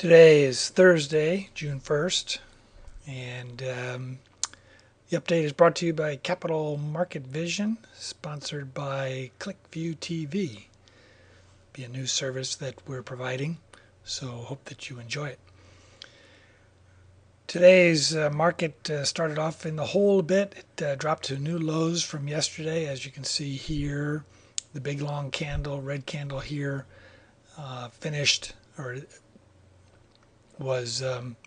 Today is Thursday, June 1st, and the update is brought to you by Capital Market Vision, sponsored by ClickView TV. Be a new service that we're providing, so hope that you enjoy it. Today's market started off in the hole a bit. It dropped to new lows from yesterday, as you can see here. The big long candle, red candle here, finished or was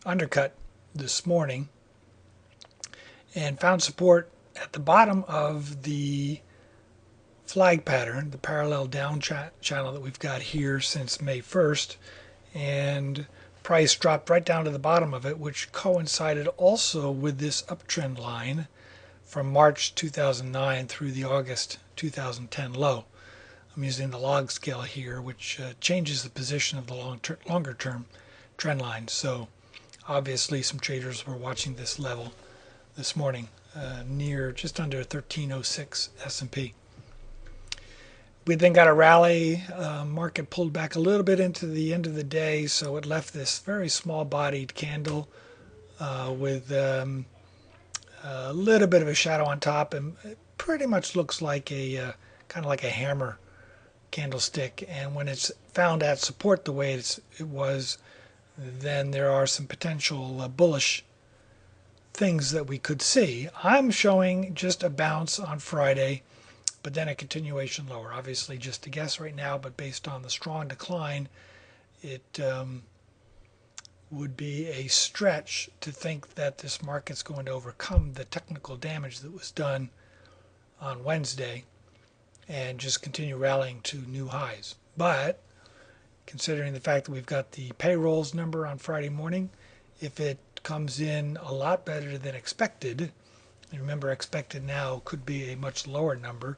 undercut this morning and found support at the bottom of the flag pattern, the parallel down channel that we've got here since May 1st, and price dropped right down to the bottom of it, which coincided also with this uptrend line from March 2009 through the August 2010 low. I'm using the log scale here, which changes the position of the longer term trend line. So obviously some traders were watching this level this morning near just under 1306 S&P. We then got a rally. Market pulled back a little bit into the end of the day, so it left this very small bodied candle with a little bit of a shadow on top, and it pretty much looks like a kind of like a hammer candlestick. And when it's found at support the way it was, then there are some potential bullish things that we could see. I'm showing just a bounce on Friday, but then a continuation lower. Obviously just a guess right now, but based on the strong decline, it would be a stretch to think that this market's going to overcome the technical damage that was done on Wednesday and just continue rallying to new highs. But considering the fact that we've got the payrolls number on Friday morning, if it comes in a lot better than expected, and remember expected now could be a much lower number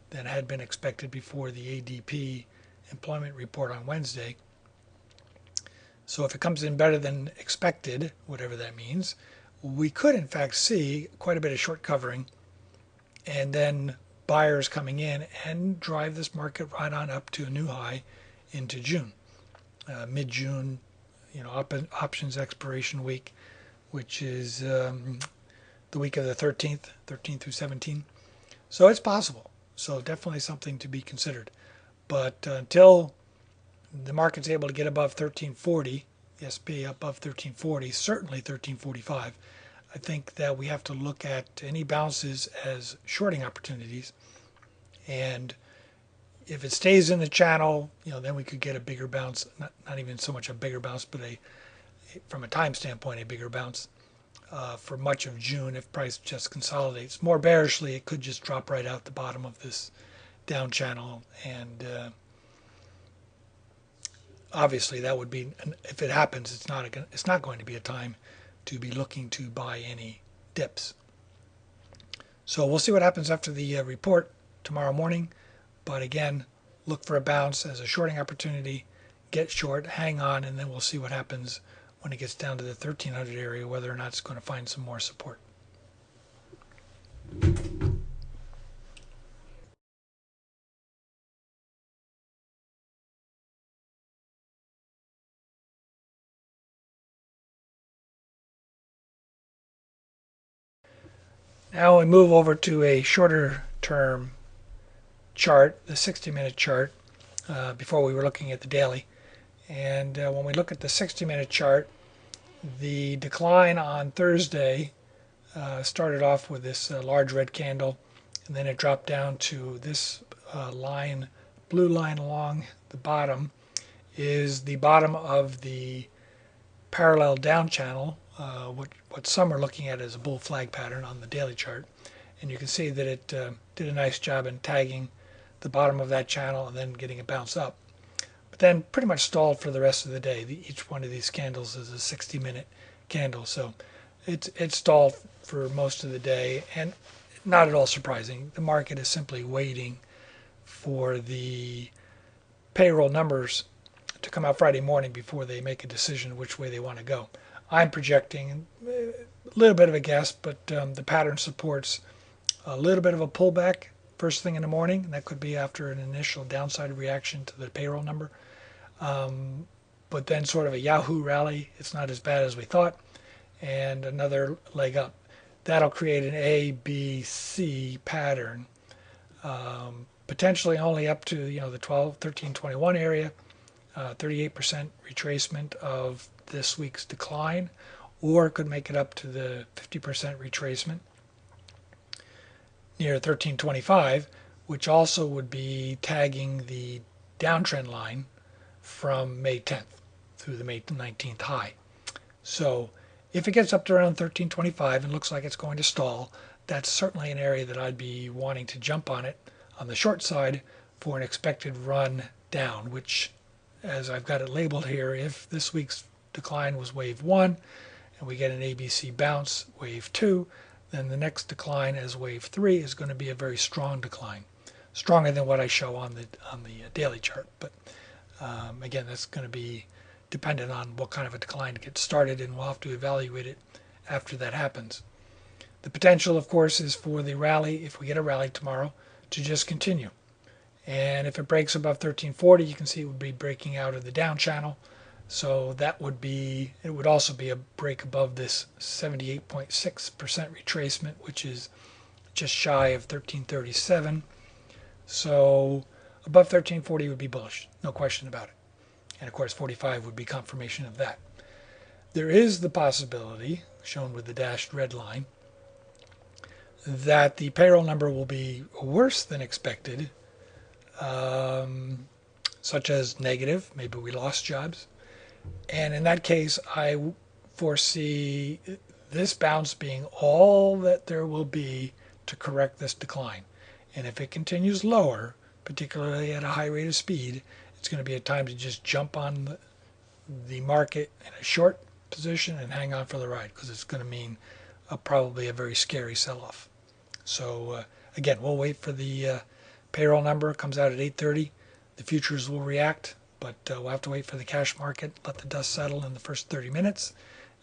than had been expected before the ADP employment report on Wednesday. So if it comes in better than expected, whatever that means, we could in fact see quite a bit of short covering and then buyers coming in and drive this market right on up to a new high into June, mid-June, options expiration week, which is the week of the 13th through 17th. So it's possible. So definitely something to be considered. But until the market's able to get above 1340, the SP above 1340, certainly 1345, I think that we have to look at any bounces as shorting opportunities. And if it stays in the channel, then we could get a bigger bounce, not even so much a bigger bounce, but from a time standpoint, a bigger bounce for much of June if price just consolidates. More bearishly, it could just drop right out the bottom of this down channel, and obviously that would be, if it happens, it's not going to be a time to be looking to buy any dips. So we'll see what happens after the report tomorrow morning. But again, look for a bounce as a shorting opportunity, get short, hang on, and then we'll see what happens when it gets down to the 1300 area, whether or not it's going to find some more support. Now we move over to a shorter term chart, the 60-minute chart. Before we were looking at the daily. And when we look at the 60-minute chart, the decline on Thursday started off with this large red candle, and then it dropped down to this blue line along the bottom is the bottom of the parallel down channel, what some are looking at as a bull flag pattern on the daily chart. And you can see that it did a nice job in tagging the bottom of that channel and then getting a bounce up. But then pretty much stalled for the rest of the day. Each one of these candles is a 60-minute candle, so it stalled for most of the day, and not at all surprising. The market is simply waiting for the payroll numbers to come out Friday morning before they make a decision which way they want to go. I'm projecting a little bit of a guess, but the pattern supports a little bit of a pullback first thing in the morning, and that could be after an initial downside reaction to the payroll number. but then sort of a Yahoo rally. It's not as bad as we thought, and another leg up. That'll create an A, B, C pattern, potentially only up to the 12, 13, 21 area, 38% retracement of this week's decline, or it could make it up to the 50% retracement near 1325, which also would be tagging the downtrend line from May 10th through the May 19th high. So if it gets up to around 1325 and looks like it's going to stall, that's certainly an area that I'd be wanting to jump on it on the short side for an expected run down, which, as I've got it labeled here, if this week's decline was wave 1 and we get an ABC bounce, wave 2, then the next decline as wave 3 is going to be a very strong decline, stronger than what I show on the daily chart. But again, that's going to be dependent on what kind of a decline gets started, and we'll have to evaluate it after that happens. The potential, of course, is for the rally, if we get a rally tomorrow, to just continue. And if it breaks above 1340, you can see it would be breaking out of the down channel. So that would be, it would also be a break above this 78.6% retracement, which is just shy of 1337. So above 1340 would be bullish, no question about it. And of course 45 would be confirmation of that. There is the possibility, shown with the dashed red line, that the payroll number will be worse than expected, such as negative, maybe we lost jobs. And in that case, I foresee this bounce being all that there will be to correct this decline. And if it continues lower, particularly at a high rate of speed, it's going to be a time to just jump on the market in a short position and hang on for the ride, because it's going to mean probably a very scary sell-off. So again, we'll wait for the payroll number. It comes out at 8:30. The futures will react, but we'll have to wait for the cash market, let the dust settle in the first 30 minutes,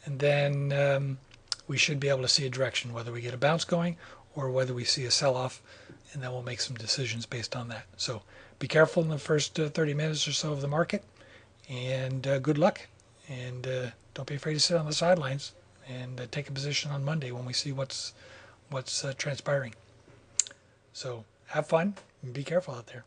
and then we should be able to see a direction, whether we get a bounce going or whether we see a sell-off, and then we'll make some decisions based on that. So be careful in the first 30 minutes or so of the market, and good luck. And don't be afraid to sit on the sidelines and take a position on Monday when we see what's transpiring. So have fun and be careful out there.